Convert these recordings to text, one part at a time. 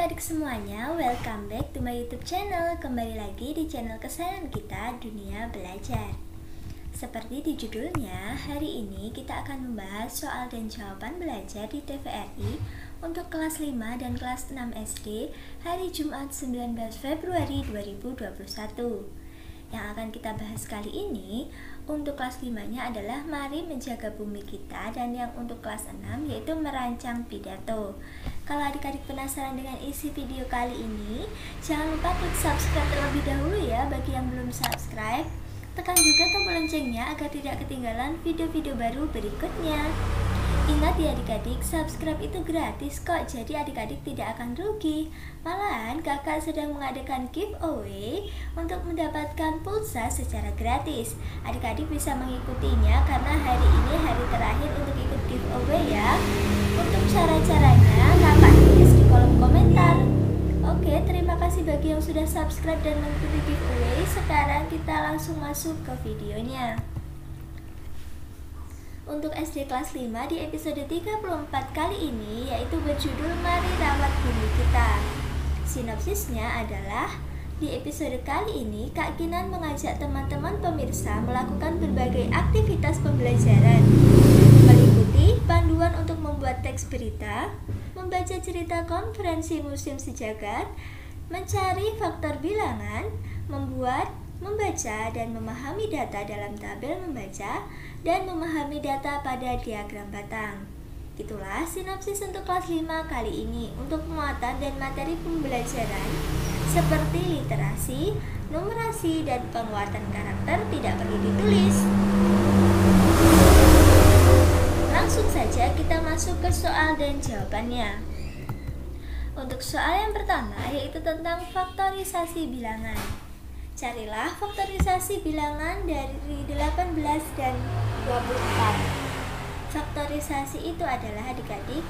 adik-adik semuanya, welcome back to my YouTube channel. Kembali lagi di channel kesayangan kita, Dunia Belajar. Seperti di judulnya, hari ini kita akan membahas soal dan jawaban belajar di TVRI untuk kelas 5 dan kelas 6 SD hari Jumat 19 Februari 2021. Yang akan kita bahas kali ini untuk kelas 5-nya adalah mari menjaga bumi kita, dan yang untuk kelas 6 yaitu merancang pidato. Kalau adik-adik penasaran dengan isi video kali ini, jangan lupa klik subscribe terlebih dahulu ya bagi yang belum subscribe. Tekan juga tombol loncengnya agar tidak ketinggalan video-video baru berikutnya. Ingat ya adik-adik, subscribe itu gratis kok, jadi adik-adik tidak akan rugi. Malahan kakak sedang mengadakan giveaway untuk mendapatkan pulsa secara gratis. Adik-adik bisa mengikutinya karena hari ini hari terakhir untuk ikut giveaway ya. Untuk cara-caranya kakak tulis di kolom komentar. Oke, terima kasih bagi yang sudah subscribe dan mengikuti giveaway. Sekarang kita langsung masuk ke videonya. Untuk SD kelas 5 di episode 34 kali ini yaitu berjudul Mari Rawat Bumi Kita. Sinopsisnya adalah di episode kali ini Kak Kinan mengajak teman-teman pemirsa melakukan berbagai aktivitas pembelajaran, meliputi panduan untuk membuat teks berita, membaca cerita konferensi museum sejagat, mencari faktor bilangan, membaca dan memahami data dalam tabel membaca, dan memahami data pada diagram batang. Itulah sinopsis untuk kelas 5 kali ini. Untuk muatan dan materi pembelajaran seperti literasi, numerasi, dan penguatan karakter tidak perlu ditulis. Langsung saja kita masuk ke soal dan jawabannya. Untuk soal yang pertama yaitu tentang faktorisasi bilangan. Carilah faktorisasi bilangan dari 18 dan 24. Faktorisasi itu adalah adik-adik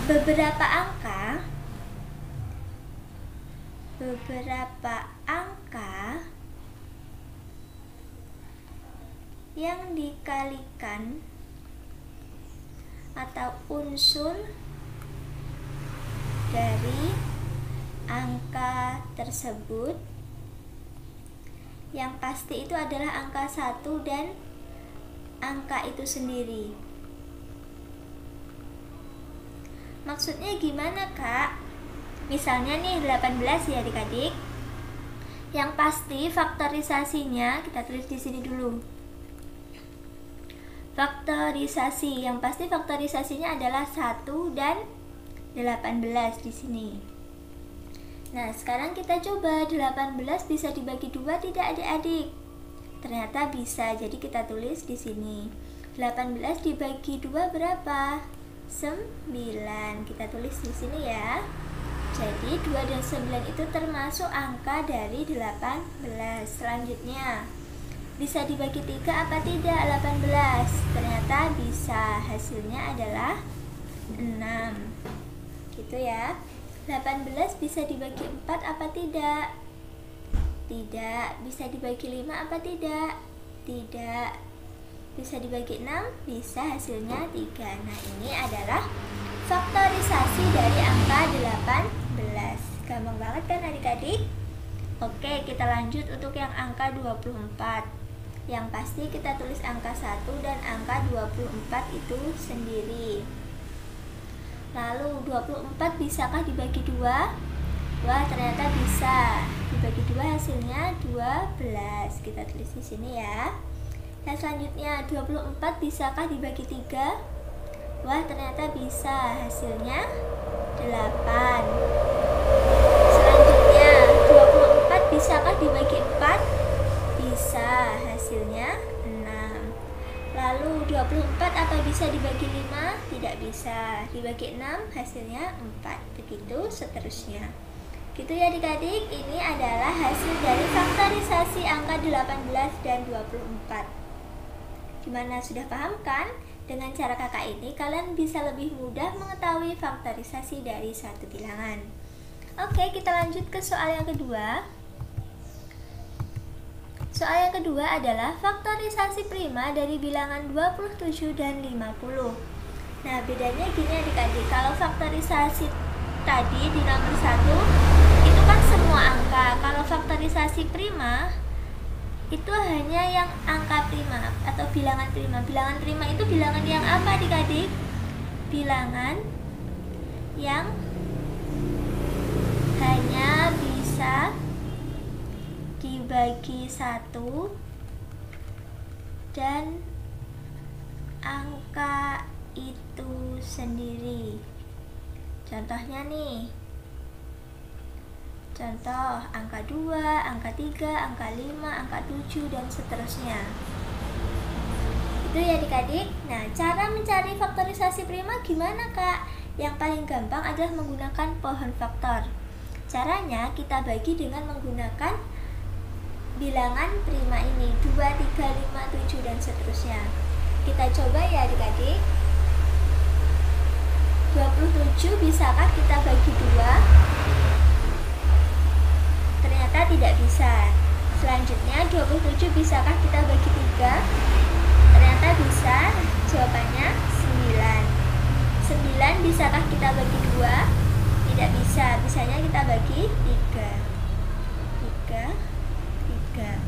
beberapa angka yang dikalikan atau unsur dari angka tersebut yang pasti itu adalah angka 1 dan angka itu sendiri. Maksudnya gimana Kak? Misalnya nih 18 ya adik-adik. Yang pasti faktorisasinya kita tulis di sini dulu. Faktorisasi, yang pasti faktorisasinya adalah 1 dan 18 di sini. Nah, sekarang kita coba 18 bisa dibagi 2 tidak adik-adik? Ternyata bisa, jadi kita tulis di sini. 18 dibagi 2 berapa? 9. Kita tulis di sini ya. Jadi 2 dan 9 itu termasuk angka dari 18. Selanjutnya, bisa dibagi 3 apa tidak 18? Ternyata bisa, hasilnya adalah 6. Gitu ya. 18 bisa dibagi 4 apa tidak? Tidak. Bisa dibagi 5 apa tidak? Tidak. Bisa dibagi 6? Bisa, hasilnya 3. Nah, ini adalah faktorisasi dari angka 18. Gampang banget kan adik-adik? Oke, kita lanjut untuk yang angka 24. Yang pasti kita tulis angka 1 dan angka 24 itu sendiri. Lalu 24 bisakah dibagi 2? Wah, ternyata bisa. Dibagi 2 hasilnya 12. Kita tulis di sini ya. Dan selanjutnya 24 bisakah dibagi 3? Wah, ternyata bisa. Hasilnya 8. Selanjutnya 24 bisakah dibagi 4? Bisa. Hasilnya 6. Lalu 24 apa bisa dibagi 5? Tidak bisa. Dibagi 6 hasilnya 4. Begitu seterusnya. Gitu ya adik-adik, ini adalah hasil dari faktorisasi angka 18 dan 24. Gimana, sudah paham kan? Dengan cara kakak ini kalian bisa lebih mudah mengetahui faktorisasi dari satu bilangan. Oke, kita lanjut ke soal yang kedua. Soal yang kedua adalah faktorisasi prima dari bilangan 27 dan 50. Nah, bedanya gini adik-adik, kalau faktorisasi tadi di nomor 1 itu kan semua angka. Kalau faktorisasi prima itu hanya yang angka prima atau bilangan prima. Bilangan prima itu bilangan yang apa adik-adik? Bilangan yang hanya bisa dibagi 1 dan angka itu sendiri. Contohnya nih, contoh angka 2, angka 3, angka 5, angka 7, dan seterusnya. Itu ya adik-adik. Nah, cara mencari faktorisasi prima gimana Kak? Yang paling gampang adalah menggunakan pohon faktor. Caranya kita bagi dengan menggunakan bilangan prima ini, 2, 3, 5, 7, dan seterusnya. Kita coba ya adik-adik. 27 bisakah kita bagi 2? Ternyata tidak bisa. Selanjutnya 27 bisakah kita bagi 3? Ternyata bisa. Jawabannya 9. 9 bisakah kita bagi 2? Tidak bisa. Bisanya kita bagi 3. 3.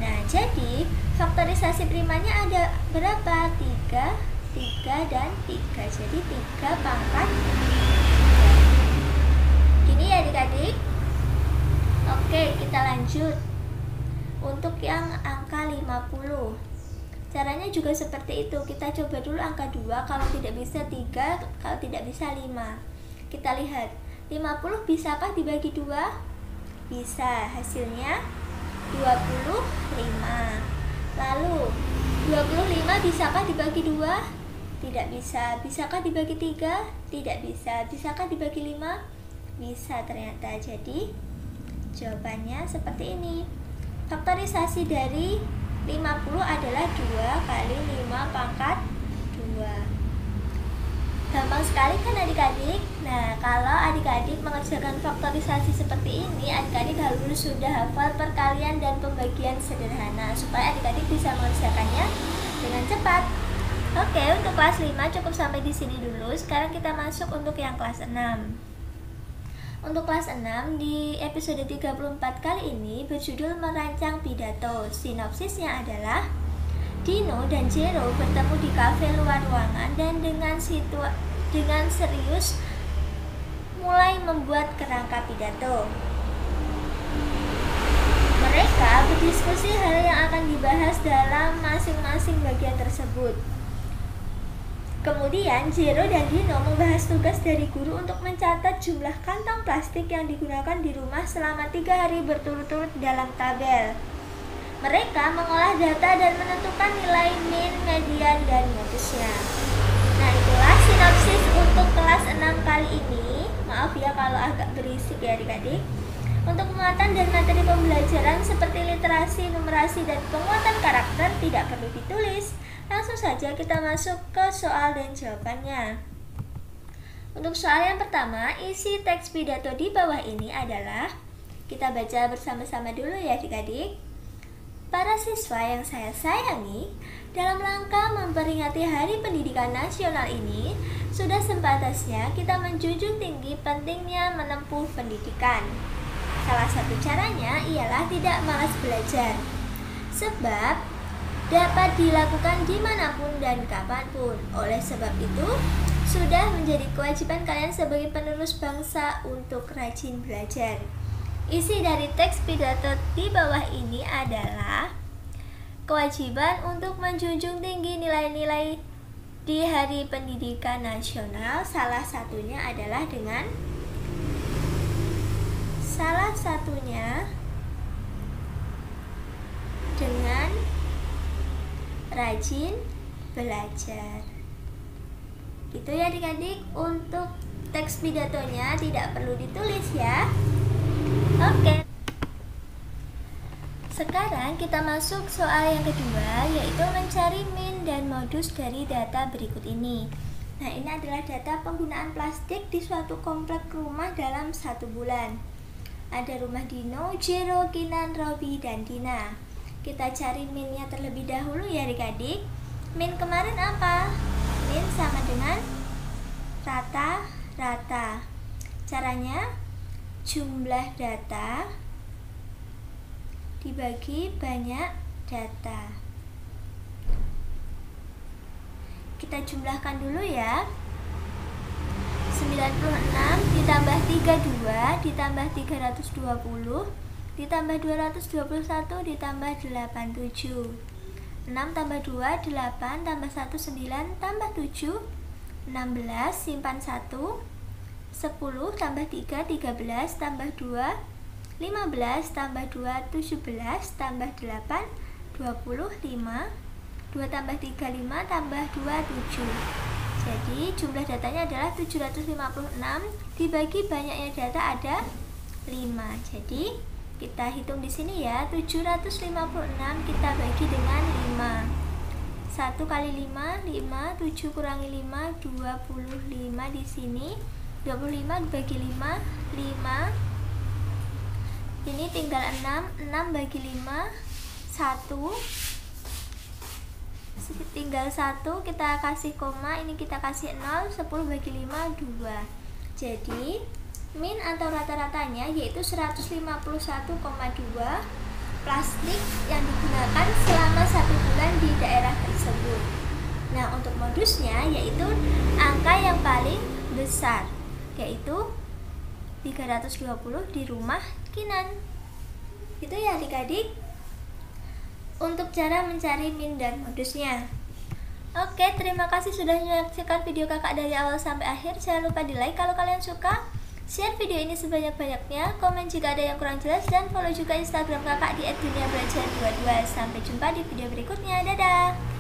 Nah, jadi faktorisasi primanya ada berapa? 3, 3, dan 3. Jadi 3 pangkat 3. Ini ya adik-adik. Oke, kita lanjut. Untuk yang angka 50, caranya juga seperti itu. Kita coba dulu angka 2, kalau tidak bisa 3, kalau tidak bisa 5. Kita lihat, 50 bisakah dibagi 2? Bisa. Hasilnya 25. Lalu 25 bisakah dibagi 2? Tidak bisa. Bisakah dibagi 3? Tidak bisa. Bisakah dibagi 5? Bisa ternyata. Jadi jawabannya seperti ini. Faktorisasi dari 50 adalah 2 kali 5 pangkat 2. Gampang sekali kan adik-adik? Nah, kalau adik-adik mengerjakan faktorisasi seperti ini, adik-adik harus sudah hafal perkalian dan pembagian sederhana supaya adik-adik bisa mengerjakannya dengan cepat. Oke, untuk kelas 5 cukup sampai di sini dulu. Sekarang kita masuk untuk yang kelas 6. Untuk kelas 6 di episode 34 kali ini berjudul Merancang Pidato. Sinopsisnya adalah Dino dan Jero bertemu di kafe luar ruangan dan dengan serius mulai membuat kerangka pidato. Mereka berdiskusi hal yang akan dibahas dalam masing-masing bagian tersebut. Kemudian Jero dan Dino membahas tugas dari guru untuk mencatat jumlah kantong plastik yang digunakan di rumah selama 3 hari berturut-turut dalam tabel. Mereka mengolah data dan menentukan nilai min, median, dan modusnya. Nah, itulah sinopsis untuk kelas 6 kali ini. Maaf ya kalau agak berisik ya adik-adik. Untuk muatan dan materi pembelajaran seperti literasi, numerasi, dan penguatan karakter tidak perlu ditulis. Langsung saja kita masuk ke soal dan jawabannya. Untuk soal yang pertama, isi teks pidato di bawah ini adalah, kita baca bersama-sama dulu ya adik-adik. Para siswa yang saya sayangi, dalam rangka memperingati Hari Pendidikan Nasional ini, sudah sepantasnya kita menjunjung tinggi pentingnya menempuh pendidikan. Salah satu caranya ialah tidak malas belajar, sebab dapat dilakukan dimanapun dan kapanpun. Oleh sebab itu, sudah menjadi kewajiban kalian sebagai penerus bangsa untuk rajin belajar. Isi dari teks pidato di bawah ini adalah kewajiban untuk menjunjung tinggi nilai-nilai di Hari Pendidikan Nasional. Salah satunya adalah dengan rajin belajar. Gitu ya adik-adik. Untuk teks pidatonya tidak perlu ditulis ya. Oke. Sekarang kita masuk soal yang kedua, yaitu mencari min dan modus dari data berikut ini. Nah, ini adalah data penggunaan plastik di suatu komplek rumah dalam 1 bulan. Ada rumah Dino, Jero, Kinan, Robi, dan Dina. Kita cari minnya terlebih dahulu ya adik-adik. Min kemarin apa? Min sama dengan rata-rata. caranya? Jumlah data dibagi banyak data. Kita jumlahkan dulu ya. 96 ditambah 32 ditambah 320 ditambah 221 ditambah 87. 6 tambah 2 8 tambah 1 9 tambah 7 16, simpan 1. 10 tambah 3 13 tambah 2 15 tambah 2 17 tambah 8 25. 2 tambah 3 5 tambah 2 7. Jadi jumlah datanya adalah 756 dibagi banyaknya data ada 5. Jadi kita hitung di sini ya, 756 kita bagi dengan 5. 1 kali 5, 5, 7 kurangi 5, 25 di sini. 25 dibagi 5, 5. Ini tinggal 6, 6 bagi 5, 1. Tinggal 1, kita kasih koma, ini kita kasih 0, 10 bagi 5, 2. Jadi min atau rata-ratanya yaitu 151,2 plastik yang digunakan selama 1 bulan di daerah tersebut. Nah, untuk modusnya yaitu angka yang paling besar, yaitu 320 di rumah Kinan. Itu ya adik-adik untuk cara mencari min dan modusnya. Oke, terima kasih sudah menyaksikan video kakak dari awal sampai akhir. Jangan lupa di like kalau kalian suka, share video ini sebanyak-banyaknya, komen jika ada yang kurang jelas, dan follow juga Instagram kakak di @duniabelajar22. Sampai jumpa di video berikutnya. Dadah.